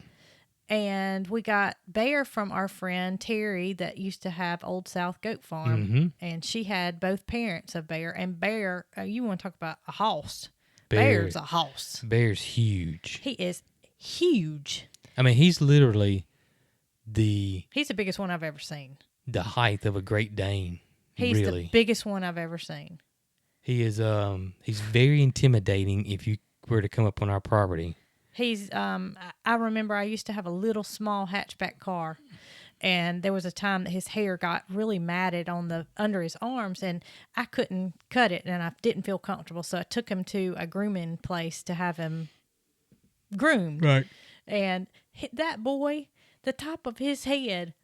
And we got Bear from our friend Terry that used to have Old South Goat Farm. Mm-hmm. And she had both parents of Bear. And Bear, you want to talk about a hoss. Bear's a hoss. Bear's huge. He is huge. He's literally He's the biggest one I've ever seen. The height of a Great Dane. He's the biggest one I've ever seen. He is, he's very intimidating if you were to come up on our property. He's, I remember I used to have a little small hatchback car, and there was a time that his hair got really matted under his arms, and I couldn't cut it, and I didn't feel comfortable, so I took him to a grooming place to have him groomed. Right. And that boy, the top of his head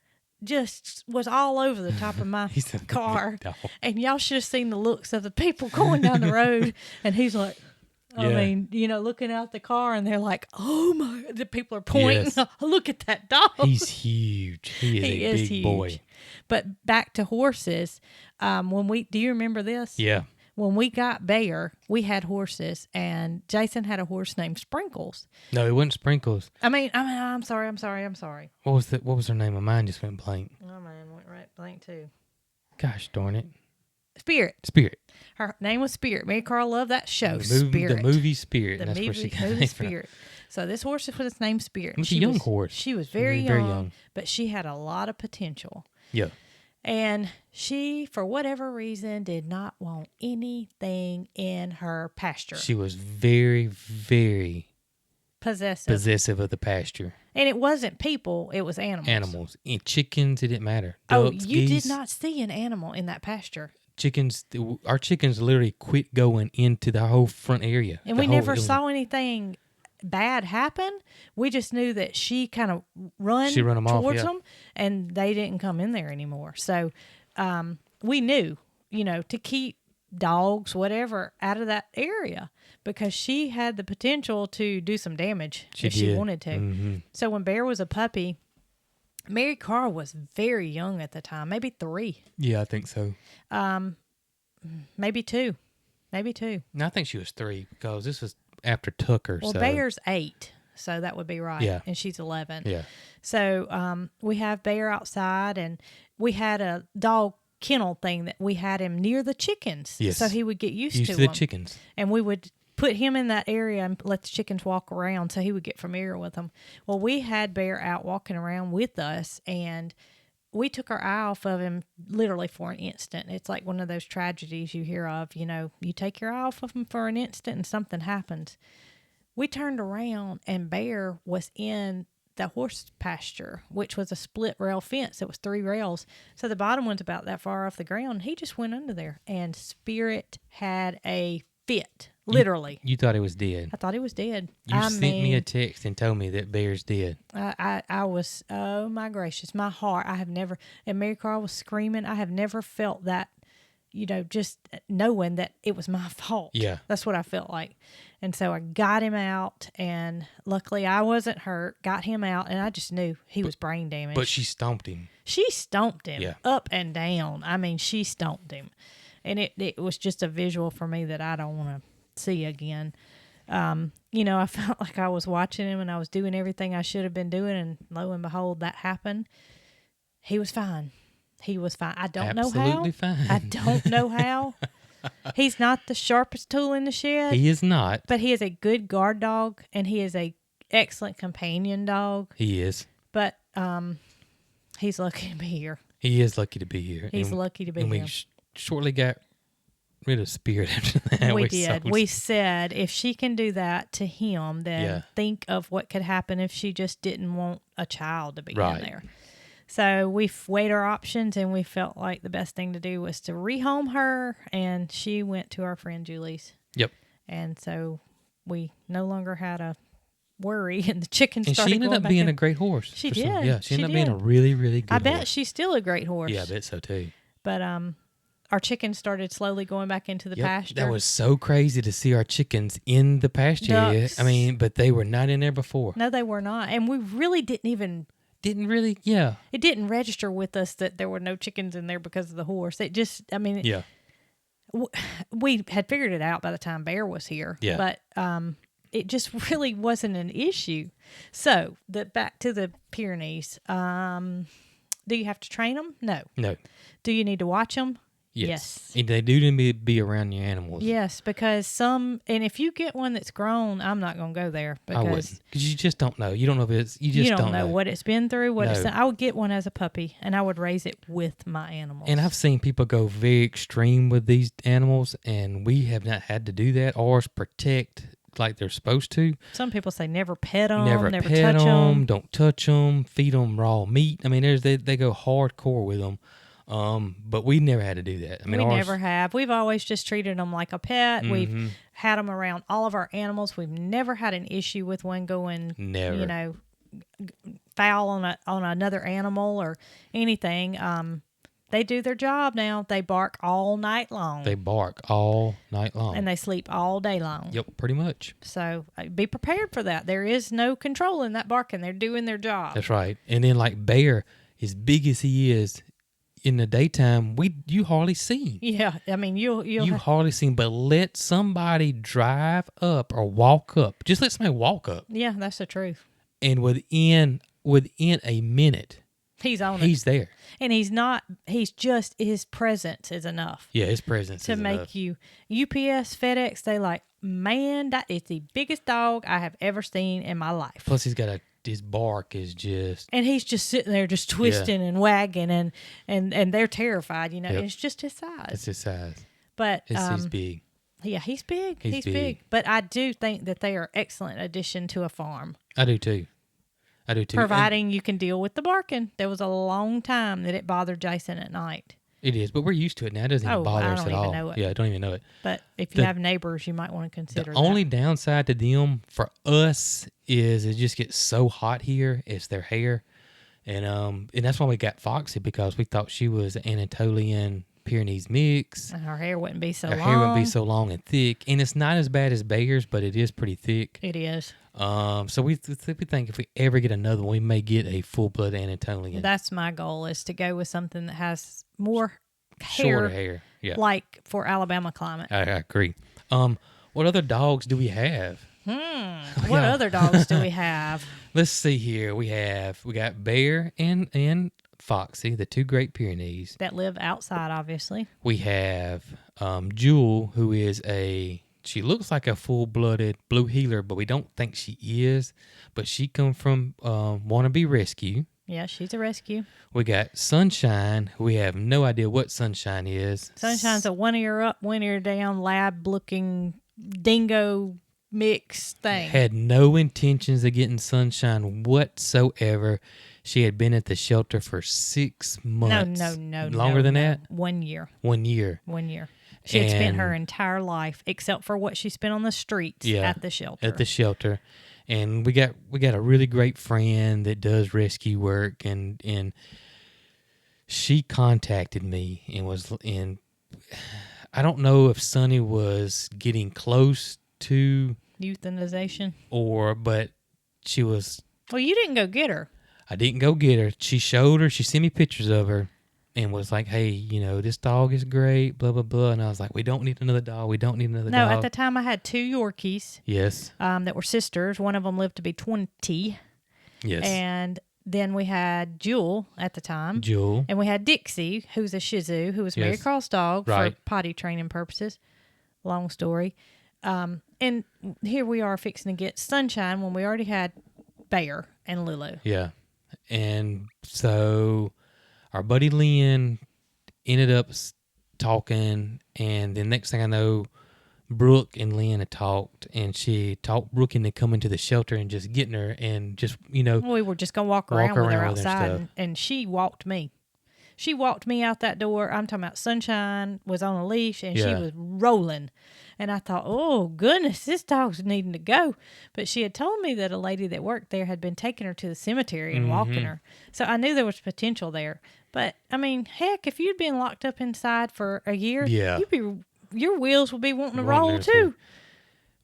just was all over the top of my car, and y'all should have seen the looks of the people going down the road, and he's like, looking out the car, and they're like, oh my, the people are pointing, look at that dog. He's huge. He is a big boy. But back to horses, do you remember this? Yeah. When we got Bear, we had horses, and Jason had a horse named Sprinkles. No, it wasn't Sprinkles. I'm sorry. What was her name? My mind just went blank. Oh, man, went right blank too. Gosh darn it. Spirit. Her name was Spirit. Marycarl loved that show, Spirit. The movie Spirit. That's where she got it from. So this horse was named Spirit. It was a young horse. She was very young, but she had a lot of potential. Yeah. And she, for whatever reason, did not want anything in her pasture. She was very, very possessive of the pasture. And it wasn't people, it was animals. And chickens, it didn't matter. Ducks, geese. Did not see an animal in that pasture. Our chickens literally quit going into the whole front area. And we never saw anything bad happen. We just knew that she kind of run them towards them, and they didn't come in there anymore. So we knew, to keep dogs, whatever, out of that area, because she had the potential to do some damage if she wanted to. Mm-hmm. So when Bear was a puppy, Marycarl was very young at the time, maybe 3. Yeah, I think so. Maybe 2. No, I think she was 3 because this was after Tucker. Well, Bear's 8, so that would be right. Yeah. And she's 11. Yeah. So we have Bear outside, and we had a dog kennel thing that we had him near the chickens. Yes. So he would get used to the chickens. And we would put him in that area and let the chickens walk around so he would get familiar with them. Well, we had Bear out walking around with us, and we took our eye off of him literally for an instant. It's like one of those tragedies you hear of, you know, you take your eye off of him for an instant and something happens. We turned around and Bear was in the horse pasture, which was a split rail fence. It was 3 rails. So the bottom one's about that far off the ground. He just went under there, and Spirit had a fit, literally. You thought he was dead. I thought he was dead. You sent me a text and told me that Bear's dead. I was, oh my gracious, my heart. I have never, and Marycarl was screaming. I have never felt that, you know, just knowing that it was my fault. Yeah. That's what I felt like. And so I got him out, and luckily I wasn't hurt, got him out, and I just knew he was brain damaged. But she stomped him. She stomped him Yeah. up and down. I mean, she stomped him. And it was just a visual for me that I don't want to see again. You know, I felt like I was watching him and I was doing everything I should have been doing, and lo and behold, that happened. He was fine. He was fine. I don't know how. Absolutely fine. I don't know how. He's not the sharpest tool in the shed. He is not. But he is a good guard dog, and he is a excellent companion dog. He is. But he's lucky to be here. He is lucky to be here. He's lucky to be and here. we shortly got rid of Spirit after that. We did. We said if she can do that to him, then think of what could happen if she just didn't want a child to be in there. So we weighed our options, and we felt like the best thing to do was to rehome her, and she went to our friend Julie's. Yep. And so we no longer had a worry, and the chickens and started she ended going up back being in. a great horse. She did. Yeah, she ended up being did. a really, really good I horse. bet she's still a great horse. Yeah, I bet so too. But our chickens started slowly going back into the pasture. That was so crazy to see our chickens in the pasture. Ducks. I mean, but they were not in there before. No, they were not. And we really didn't it didn't register with us that there were no chickens in there because of the horse. It just, I mean, we had figured it out by the time Bear was here. Yeah. But it just really wasn't an issue. So, back to the Pyrenees. Do you have to train them? No. No. Do you need to watch them? Yes. And they do need to be around your animals. Yes, because and if you get one that's grown, I'm not going to go there. Because I wouldn't. Because you just don't know. You don't know if it's, you don't know what it's been through. No. I would get one as a puppy, and I would raise it with my animals. And I've seen people go very extreme with these animals, and we have not had to do that or protect like they're supposed to. Some people say never pet them, never never pet touch them. Don't touch them, feed them raw meat. I mean, they go hardcore with them. But we never had to do that. I mean, we never have. We've always just treated them like a pet. Mm-hmm. We've had them around all of our animals. We've never had an issue with one going, foul on another animal or anything. They do their job now. They bark all night long. And they sleep all day long. Yep, pretty much. So be prepared for that. There is no control in that barking. They're doing their job. That's right. And then like Bear, as big as he is, in the daytime, you hardly see him. Yeah, I mean, you hardly see him, but let somebody drive up or walk up. Just let somebody walk up. Yeah, that's the truth. And within a minute, he's on it. He's there. And he's not, he's just, his presence is enough. Yeah, his presence to is make enough. you, UPS, FedEx, they like, man, that is the biggest dog I have ever seen in my life. Plus, his bark is just... And he's just sitting there just twisting and wagging, and they're terrified, you know. Yep. It's just his size. It's his size. But he's big. Yeah, he's big. He's big. But I do think that they are excellent addition to a farm. I do too. Providing you can deal with the barking. There was a long time that it bothered Jason at night. It is, but we're used to it now. It doesn't even bother us at all. Know it. Yeah, I don't even know it. But if you have neighbors, you might want to consider the only downside to them for us is it just gets so hot here. It's their hair, and that's why we got Foxy, because we thought she was an Anatolian Pyrenees mix. And her hair wouldn't be so long. Her hair wouldn't be so long and thick, and it's not as bad as Bear's, but it is pretty thick. It is. So we think if we ever get another one, we may get a full-blood Anatolian. That's my goal, is to go with something that has more shorter hair. Yeah. Like for Alabama climate. I agree. What other dogs do we have? What other dogs do we have? Let's see here. We got Bear and Foxy, the two Great Pyrenees that live outside. Obviously, we have Jewel, who is a she looks like a full-blooded blue heeler, but we don't think she is. But she come from Wannabe Rescue. Yeah, she's a rescue. We got Sunshine. We have no idea what Sunshine is. Sunshine's a one ear up, one ear down, lab-looking dingo mix thing. Had no intentions of getting Sunshine whatsoever. She had been at the shelter for 6 months. No. Longer than that? 1 year. 1 year. 1 year. She had spent her entire life, except for what she spent on the streets, at the shelter. At the shelter. And we got a really great friend that does rescue work, and she contacted me and I don't know if Sunny was getting close to euthanization, but she was. Well, you didn't go get her. I didn't go get her. She showed her. She sent me pictures of her, and was like, "Hey, this dog is great." Blah blah blah. And I was like, "We don't need another dog. We don't need another dog." No, at the time I had 2 Yorkies. Yes. That were sisters. One of them lived to be 20. Yes. And then we had Jewel at the time. Jewel. And we had Dixie, who's a Shih Tzu, who was Marycarl's dog for potty training purposes. Long story. And here we are fixing to get Sunshine when we already had Bear and Lulu. Yeah. And so our buddy Lynn ended up talking, and the next thing I know, Brooke and Lynn had talked, and she talked Brooke into coming to the shelter and just getting her, and just, we were just going to walk around with her with outside, and she walked me. She walked me out that door. I'm talking about Sunshine was on a leash, and she was rolling. And I thought, oh, goodness, this dog's needing to go. But she had told me that a lady that worked there had been taking her to the cemetery and walking her. So I knew there was potential there. But, I mean, heck, if you'd been locked up inside for a year, your wheels would be wanting to roll too.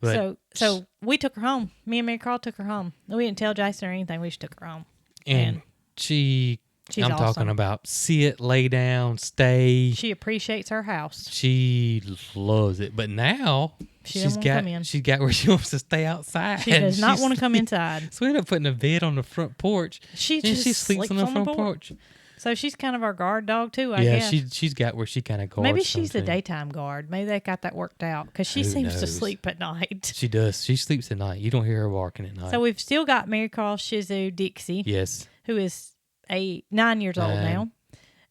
But so we took her home. Me and Marycarl took her home. We didn't tell Jason or anything. We just took her home. And she's I'm awesome. talking about sit, lay down, stay. She appreciates her house. She loves it. But now she's got where she wants to stay outside. She does not want to come inside. So we ended up putting a bed on the front porch. She sleeps on the front porch. So she's kind of our guard dog too, I guess. Yeah, she's got where she kind of guards. Maybe she's the daytime guard. Maybe they got that worked out because she seems to sleep at night. She does. She sleeps at night. You don't hear her barking at night. So we've still got Marycarl, Shih Tzu, Dixie. Yes. Who is 9 years old now.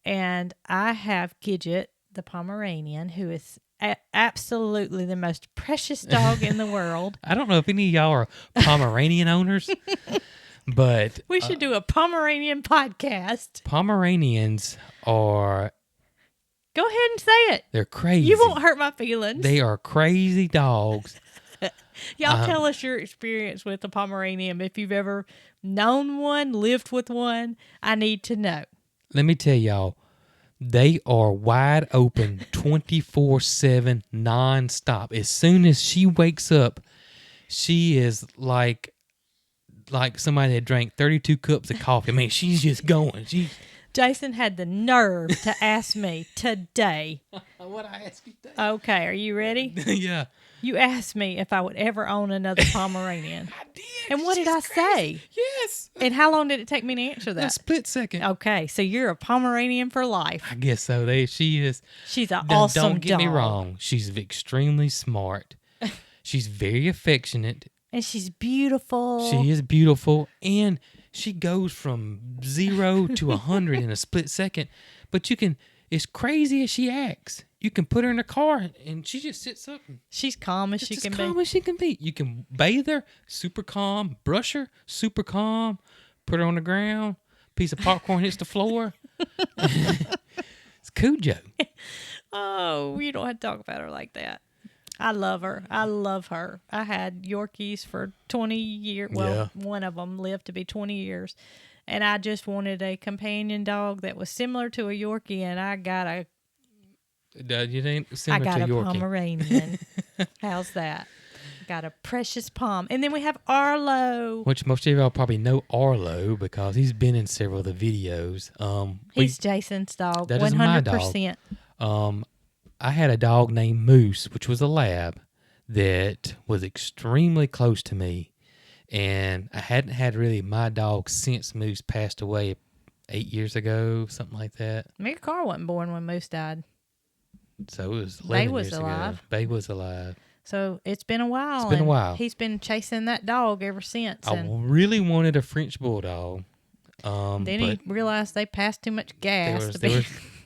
And I have Gidget, the Pomeranian, who is absolutely the most precious dog in the world. I don't know if any of y'all are Pomeranian owners. But we should do a Pomeranian podcast. Pomeranians are... Go ahead and say it. They're crazy. You won't hurt my feelings. They are crazy dogs. Y'all tell us your experience with the Pomeranian. If you've ever known one, lived with one, I need to know. Let me tell y'all, they are wide open 24/7 nonstop. As soon as she wakes up, she is like somebody had drank 32 cups of coffee. I mean, she's just going. Jason had the nerve to ask me today. What I asked you today? Okay, are you ready? Yeah. You asked me if I would ever own another Pomeranian. I did. And what did I say? Yes. And how long did it take me to answer that? A split second. Okay, so you're a Pomeranian for life. I guess so. She is. She's an awesome dog. Don't get me wrong. She's extremely smart. She's very affectionate. And she's beautiful. She is beautiful. And she goes from 0 to 100 in a split second. But it's crazy as she acts. You can put her in a car and she just sits up. She's calm as she can be. Calm as she can be. You can bathe her, super calm. Brush her, super calm. Put her on the ground. Piece of popcorn hits the floor. It's Cujo. Oh, you don't have to talk about her like that. I love her. I love her. I had Yorkies for 20 years. Well, one of them lived to be 20 years. And I just wanted a companion dog that was similar to a Yorkie, and I got a Pomeranian. How's that? Got a precious Pom. And then we have Arlo. Which most of y'all probably know Arlo because he's been in several of the videos. He's Jason's dog. That 100%. is my dog. I had a dog named Moose, which was a lab that was extremely close to me. And I hadn't had really my dog since Moose passed away 8 years ago, something like that. Marycarl wasn't born when Moose died. So it was 11 Babe was years alive. ago. Babe was alive. So it's been a while. It's been a while. He's been chasing that dog ever since. I really wanted a French bulldog. Then he realized they passed too much gas.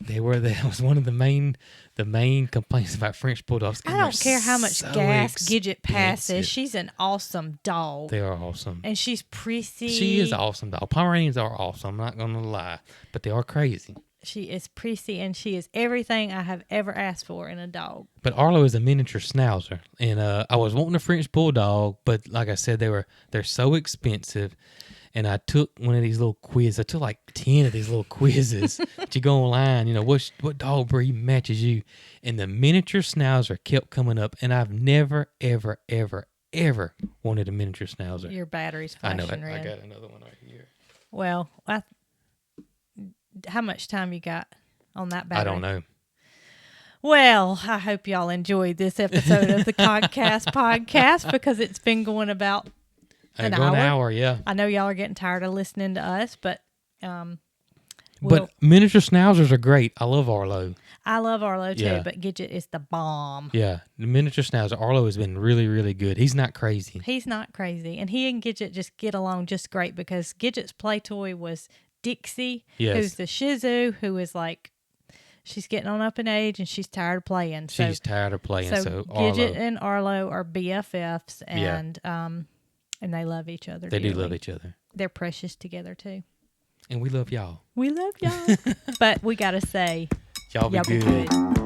That was one of the main complaints about French bulldogs. I don't care how much gas Gidget passes. expensive. She's an awesome dog. They are awesome. And she's prissy. She is an awesome dog. Pomeranians are awesome. I'm not going to lie, but they are crazy. She is prissy, and she is everything I have ever asked for in a dog. But Arlo is a miniature schnauzer, and I was wanting a French bulldog, but like I said, they're so expensive. And I took one of these little quizzes. I took like 10 of these little quizzes. That you go online, what dog breed matches you? And the miniature schnauzer kept coming up, and I've never, ever, ever, ever wanted a miniature schnauzer. Your battery's flashing red. I got another one right here. Well, how much time you got on that battery? I don't know. Well, I hope y'all enjoyed this episode of the Cogcast podcast, because it's been going about an hour. Yeah. I know y'all are getting tired of listening to us, but but miniature schnauzers are great. I love Arlo. I love Arlo too, but Gidget is the bomb. Yeah, the miniature schnauzer Arlo has been really, really good. He's not crazy. He's not crazy, and he and Gidget just get along just great, because Gidget's play toy was Dixie, who's the Shih Tzu, who is like, she's getting on up in age and she's tired of playing. She's tired of playing. So Gidget and Arlo are BFFs, and they love each other. They do love each other. They're precious together too. And we love y'all. We love y'all. But we got to say, y'all be good.